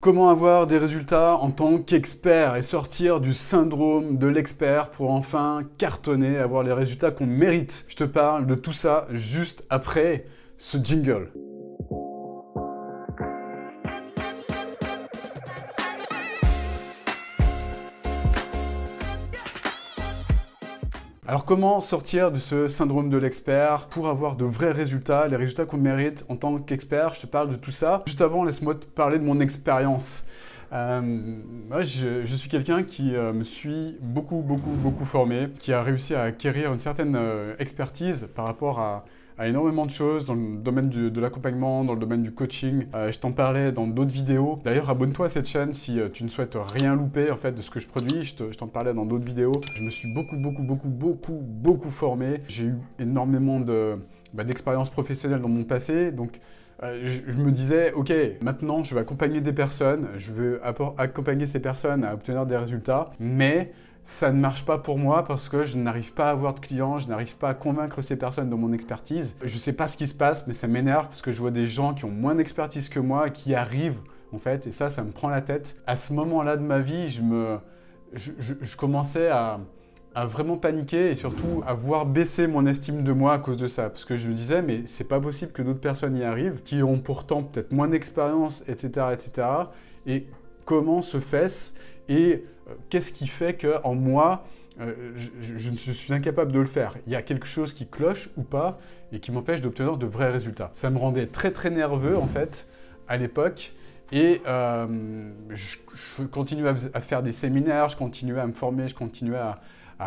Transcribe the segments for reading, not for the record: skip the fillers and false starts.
Comment avoir des résultats en tant qu'expert et sortir du syndrome de l'expert pour enfin cartonner, avoir les résultats qu'on mérite. Je te parle de tout ça juste après ce jingle. Alors comment sortir de ce syndrome de l'expert pour avoir de vrais résultats, les résultats qu'on mérite en tant qu'expert? Je te parle de tout ça. Juste avant, laisse-moi te parler de mon expérience. Moi, je suis quelqu'un qui me suis beaucoup formé, qui a réussi à acquérir une certaine expertise par rapport à énormément de choses dans le domaine de l'accompagnement, dans le domaine du coaching. Je t'en parlais dans d'autres vidéos. D'ailleurs, abonne-toi à cette chaîne si tu ne souhaites rien louper en fait de ce que je produis. Je t'en parlais dans d'autres vidéos. Je me suis beaucoup formé. J'ai eu énormément d'expériences professionnelles dans mon passé. Donc, je me disais, ok, maintenant je vais accompagner des personnes, je vais accompagner ces personnes à obtenir des résultats, mais ça ne marche pas pour moi parce que je n'arrive pas à avoir de clients, je n'arrive pas à convaincre ces personnes de mon expertise. Je ne sais pas ce qui se passe, mais ça m'énerve parce que je vois des gens qui ont moins d'expertise que moi, qui arrivent en fait, et ça me prend la tête. À ce moment-là de ma vie, je commençais à vraiment paniquer et surtout à voir baisser mon estime de moi à cause de ça. Parce que je me disais, mais c'est pas possible que d'autres personnes y arrivent, qui ont pourtant peut-être moins d'expérience, etc. Et comment se fait-ce? Et qu'est-ce qui fait qu'en moi, je suis incapable de le faire? Il y a quelque chose qui cloche ou pas et qui m'empêche d'obtenir de vrais résultats. Ça me rendait très nerveux en fait à l'époque. Et je continuais à faire des séminaires, je continuais à me former, je continuais à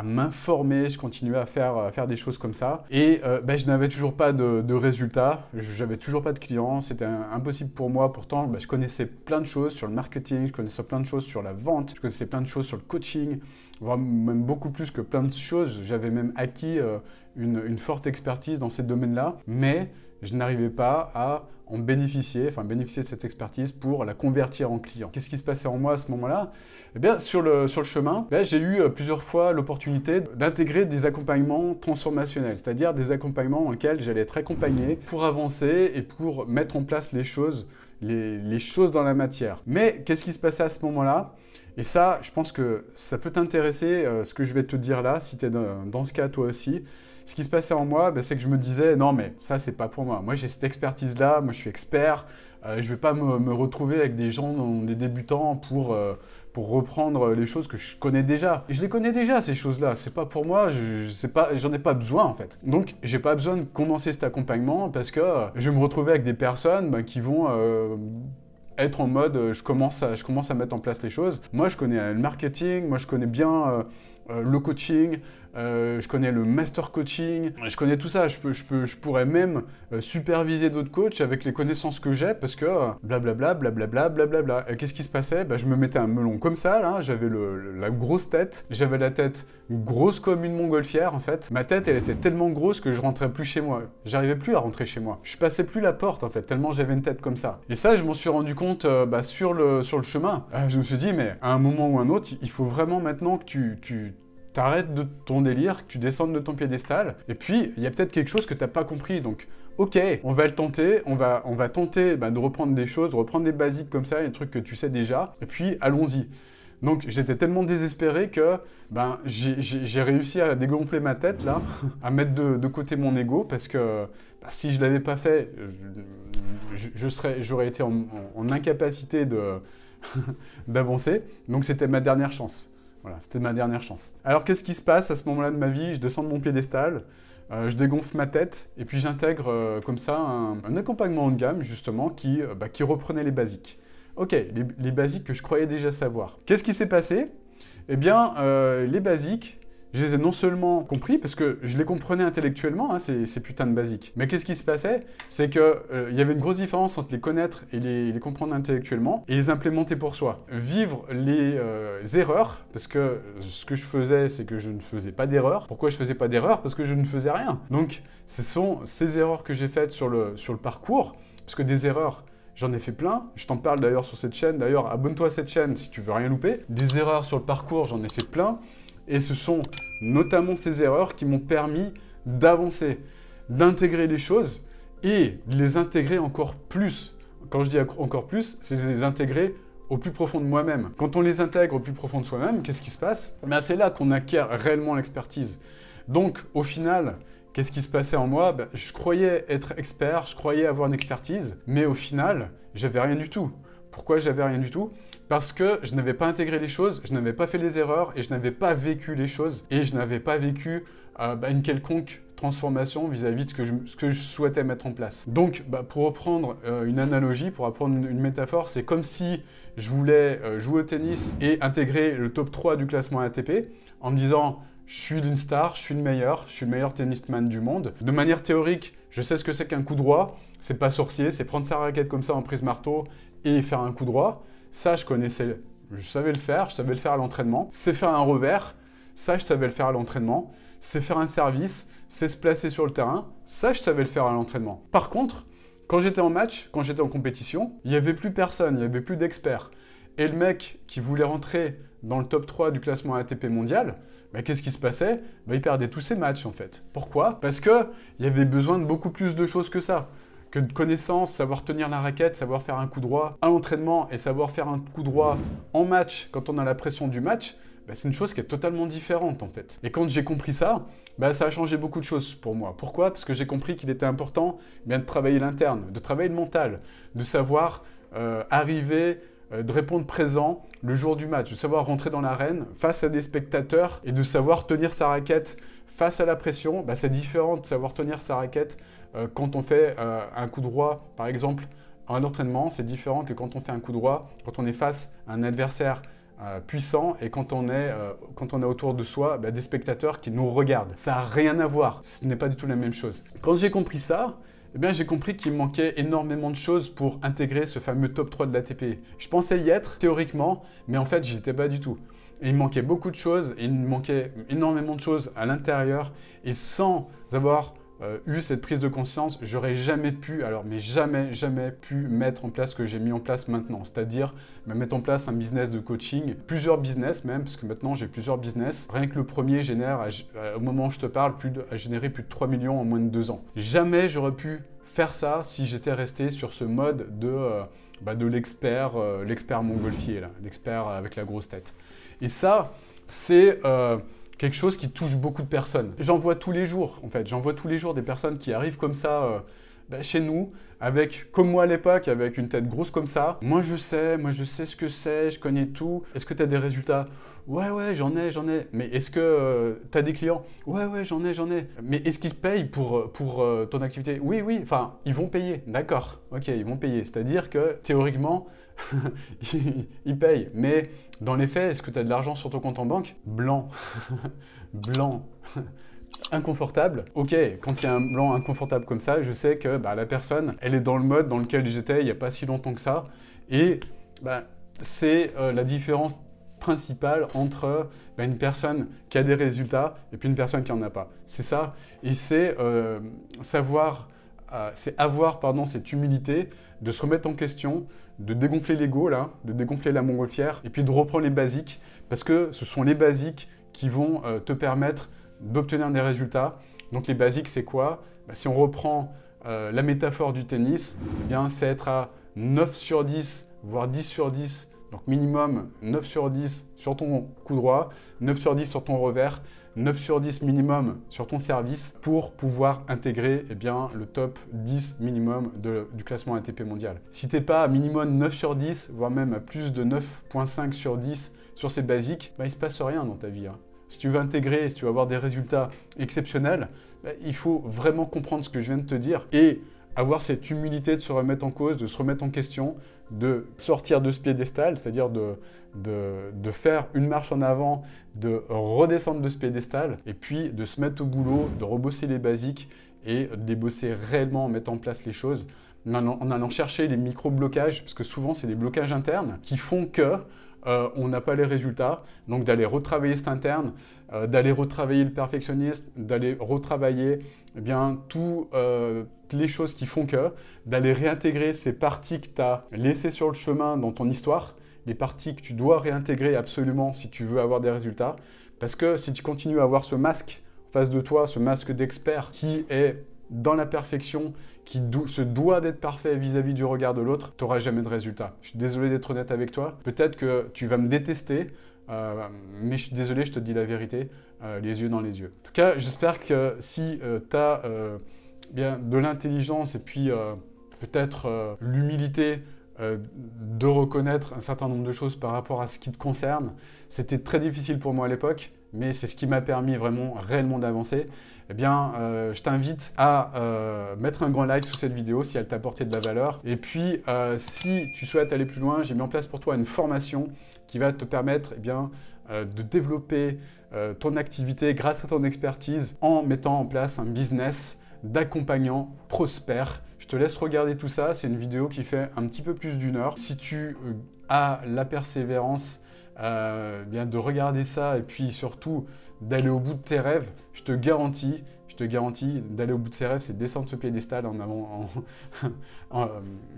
m'informer, je continuais à faire des choses comme ça. Et je n'avais toujours pas de résultats, j'avais toujours pas de clients, c'était impossible pour moi. Pourtant, je connaissais plein de choses sur le marketing, je connaissais plein de choses sur la vente, je connaissais plein de choses sur le coaching, même beaucoup plus que plein de choses. J'avais même acquis une forte expertise dans ces domaines-là, mais je n'arrivais pas à en bénéficier, bénéficier de cette expertise pour la convertir en client. Qu'est-ce qui se passait en moi à ce moment-là? Eh bien, sur le chemin, j'ai eu plusieurs fois l'opportunité d'intégrer des accompagnements transformationnels, c'est-à-dire des accompagnements dans lesquels j'allais être accompagné pour avancer et pour mettre en place les choses dans la matière. Mais qu'est-ce qui se passait à ce moment-là? Et ça, je pense que ça peut t'intéresser, ce que je vais te dire là, si tu es dans ce cas toi aussi. Ce qui se passait en moi, c'est que je me disais, non mais ça c'est pas pour moi. Moi j'ai cette expertise-là, moi je suis expert, je vais pas me retrouver avec des gens, des débutants pour reprendre les choses que je connais déjà. Et je les connais déjà ces choses-là, c'est pas pour moi, j'en ai pas besoin en fait. Donc j'ai pas besoin de commencer cet accompagnement parce que je vais me retrouver avec des personnes qui vont être en mode je commence à mettre en place les choses. Moi je connais le marketing, moi je connais bien le coaching, je connais le master coaching, je connais tout ça. Je pourrais même superviser d'autres coachs avec les connaissances que j'ai parce que blablabla. Et qu'est-ce qui se passait? Je me mettais un melon comme ça, là, j'avais la grosse tête, j'avais la tête grosse comme une montgolfière en fait. Ma tête elle était tellement grosse que je rentrais plus chez moi. J'arrivais plus à rentrer chez moi. Je passais plus la porte en fait, tellement j'avais une tête comme ça. Et ça je m'en suis rendu compte sur le chemin. Je me suis dit mais à un moment ou un autre, il faut vraiment maintenant que tu t'arrêtes de ton délire, que tu descendes de ton piédestal, et puis il y a peut-être quelque chose que tu n'as pas compris, donc ok, on va le tenter, on va tenter de reprendre des choses, de reprendre des basiques comme ça, des trucs que tu sais déjà, et puis allons-y. Donc j'étais tellement désespéré que j'ai réussi à dégonfler ma tête là, à mettre de côté mon ego, parce que si je l'avais pas fait, j'aurais été en incapacité d'avancer, donc c'était ma dernière chance. Voilà, c'était ma dernière chance. Alors qu'est-ce qui se passe à ce moment-là de ma vie? Je descends de mon piédestal, je dégonfle ma tête, et puis j'intègre comme ça un accompagnement haut de gamme, justement, qui reprenait les basiques. Ok, les basiques que je croyais déjà savoir. Qu'est-ce qui s'est passé? Eh bien, les basiques, je les ai non seulement compris, parce que je les comprenais intellectuellement, ces putains de basiques. Mais qu'est-ce qui se passait? C'est qu'il y avait une grosse différence entre les connaître et les comprendre intellectuellement, et les implémenter pour soi. Vivre les erreurs, parce que ce que je faisais, c'est que je ne faisais pas d'erreurs. Pourquoi je faisais pas d'erreurs? Parce que je ne faisais rien. Donc, ce sont ces erreurs que j'ai faites sur le parcours, parce que des erreurs, j'en ai fait plein, je t'en parle d'ailleurs sur cette chaîne. D'ailleurs, abonne-toi à cette chaîne si tu veux rien louper. Des erreurs sur le parcours, j'en ai fait plein. Et ce sont notamment ces erreurs qui m'ont permis d'avancer, d'intégrer les choses et de les intégrer encore plus. Quand je dis encore plus, c'est de les intégrer au plus profond de moi-même. Quand on les intègre au plus profond de soi-même, qu'est-ce qui se passe? C'est là qu'on acquiert réellement l'expertise. Donc, au final, qu'est-ce qui se passait en moi? Je croyais être expert, je croyais avoir une expertise, mais au final, j'avais rien du tout. Pourquoi j'avais rien du tout? Parce que je n'avais pas intégré les choses, je n'avais pas fait les erreurs et je n'avais pas vécu les choses et je n'avais pas vécu une quelconque transformation vis-à-vis de ce que je souhaitais mettre en place. Donc, pour reprendre une analogie, pour reprendre une métaphore, c'est comme si je voulais jouer au tennis et intégrer le top 3 du classement ATP en me disant « je suis une star, je suis le meilleur tennisman du monde ». De manière théorique, je sais ce que c'est qu'un coup droit, c'est pas sorcier, c'est prendre sa raquette comme ça en prise marteau et faire un coup droit. Ça, je connaissais, je savais le faire à l'entraînement. C'est faire un revers, ça, je savais le faire à l'entraînement. C'est faire un service, c'est se placer sur le terrain, ça, je savais le faire à l'entraînement. Par contre, quand j'étais en match, quand j'étais en compétition, il n'y avait plus personne, il n'y avait plus d'experts. Et le mec qui voulait rentrer dans le top 3 du classement ATP mondial, qu'est-ce qui se passait? Il perdait tous ses matchs, en fait. Pourquoi? Parce qu'il y avait besoin de beaucoup plus de choses que ça. Que de connaissances, savoir tenir la raquette, savoir faire un coup droit à l'entraînement et savoir faire un coup droit en match quand on a la pression du match, c'est une chose qui est totalement différente en fait. Et quand j'ai compris ça, ça a changé beaucoup de choses pour moi. Pourquoi? Parce que j'ai compris qu'il était important de travailler l'interne, de travailler le mental, de savoir arriver, de répondre présent le jour du match, de savoir rentrer dans l'arène face à des spectateurs et de savoir tenir sa raquette face à la pression. C'est différent de savoir tenir sa raquette quand on fait un coup droit, par exemple, en entraînement. C'est différent que quand on fait un coup droit, quand on est face à un adversaire puissant et quand on a autour de soi des spectateurs qui nous regardent. Ça n'a rien à voir, ce n'est pas du tout la même chose. Quand j'ai compris ça, j'ai compris qu'il me manquait énormément de choses pour intégrer ce fameux top 3 de l'ATP. Je pensais y être théoriquement, mais en fait, j'y étais pas du tout. Et il me manquait beaucoup de choses, et il me manquait énormément de choses à l'intérieur, et sans avoir eu cette prise de conscience, j'aurais jamais pu, jamais pu mettre en place ce que j'ai mis en place maintenant. C'est-à-dire mettre en place un business de coaching, plusieurs business même, parce que maintenant j'ai plusieurs business. Rien que le premier génère, au moment où je te parle, a généré plus de 3 millions en moins de 2 ans. Jamais j'aurais pu faire ça si j'étais resté sur ce mode de l'expert montgolfier, l'expert avec la grosse tête. Et ça, c'est quelque chose qui touche beaucoup de personnes. J'en vois tous les jours, en fait. J'en vois tous les jours des personnes qui arrivent comme ça chez nous, comme moi à l'époque, avec une tête grosse comme ça. Moi, je sais ce que c'est, je connais tout. Est-ce que tu as des résultats? Ouais, j'en ai. Mais est-ce que tu as des clients? Ouais, j'en ai. Mais est-ce qu'ils payent pour ton activité? Oui, enfin, ils vont payer. D'accord, ok, ils vont payer. C'est-à-dire que, théoriquement, ils payent. Mais dans les faits, est-ce que tu as de l'argent sur ton compte en banque? Blanc. Blanc. Inconfortable. Ok, quand il y a un blanc inconfortable comme ça, je sais que la personne, elle est dans le mode dans lequel j'étais il n'y a pas si longtemps que ça. Et c'est la différence principale entre une personne qui a des résultats et puis une personne qui n'en a pas. C'est ça. Et c'est avoir cette humilité de se remettre en question, de dégonfler l'ego, de dégonfler la montgolfière et puis de reprendre les basiques parce que ce sont les basiques qui vont te permettre d'obtenir des résultats. Donc les basiques, c'est quoi? Si on reprend la métaphore du tennis, c'est être à 9 sur 10, voire 10 sur 10, donc minimum 9 sur 10 sur ton coup droit, 9 sur 10 sur ton revers, 9 sur 10 minimum sur ton service pour pouvoir intégrer le top 10 minimum du classement ATP mondial. Si tu n'es pas à minimum 9 sur 10, voire même à plus de 9,5 sur 10 sur ces basiques, il ne se passe rien dans ta vie. Si tu veux intégrer, si tu veux avoir des résultats exceptionnels, il faut vraiment comprendre ce que je viens de te dire et avoir cette humilité de se remettre en cause, de se remettre en question, de sortir de ce piédestal, c'est-à-dire de faire une marche en avant, de redescendre de ce piédestal et puis de se mettre au boulot, de rebosser les basiques et de les bosser réellement en mettant en place les choses, en allant chercher les micro-blocages, parce que souvent c'est des blocages internes qui font que on n'a pas les résultats, donc d'aller retravailler cet interne, d'aller retravailler le perfectionnisme, d'aller retravailler toutes les choses qui font que, d'aller réintégrer ces parties que tu as laissées sur le chemin dans ton histoire, les parties que tu dois réintégrer absolument si tu veux avoir des résultats, parce que si tu continues à avoir ce masque en face de toi, ce masque d'expert qui est dans la perfection, qui se doit d'être parfait vis-à-vis du regard de l'autre, tu n'auras jamais de résultat. Je suis désolé d'être honnête avec toi. Peut-être que tu vas me détester, mais je suis désolé, je te dis la vérité, les yeux dans les yeux. En tout cas, j'espère que si tu as bien de l'intelligence et puis peut-être l'humilité de reconnaître un certain nombre de choses par rapport à ce qui te concerne. C'était très difficile pour moi à l'époque, mais c'est ce qui m'a permis vraiment, réellement d'avancer. Eh bien, je t'invite à mettre un grand like sous cette vidéo si elle t'a apporté de la valeur. Et puis, si tu souhaites aller plus loin, j'ai mis en place pour toi une formation qui va te permettre de développer ton activité grâce à ton expertise en mettant en place un business d'accompagnant prospère. Je te laisse regarder tout ça, c'est une vidéo qui fait un petit peu plus d'1 heure. Si tu as la persévérance de regarder ça et puis surtout d'aller au bout de tes rêves, je te garantis d'aller au bout de ses rêves, c'est descendre ce piédestal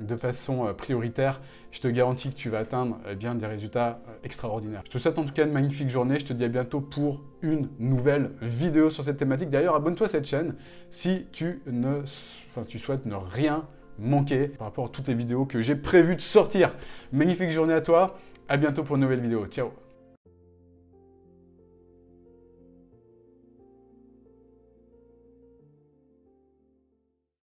de façon prioritaire. Je te garantis que tu vas atteindre des résultats extraordinaires. Je te souhaite en tout cas une magnifique journée. Je te dis à bientôt pour une nouvelle vidéo sur cette thématique. D'ailleurs, abonne-toi à cette chaîne si tu souhaites ne rien manquer par rapport à toutes les vidéos que j'ai prévu de sortir. Magnifique journée à toi. À bientôt pour une nouvelle vidéo. Ciao.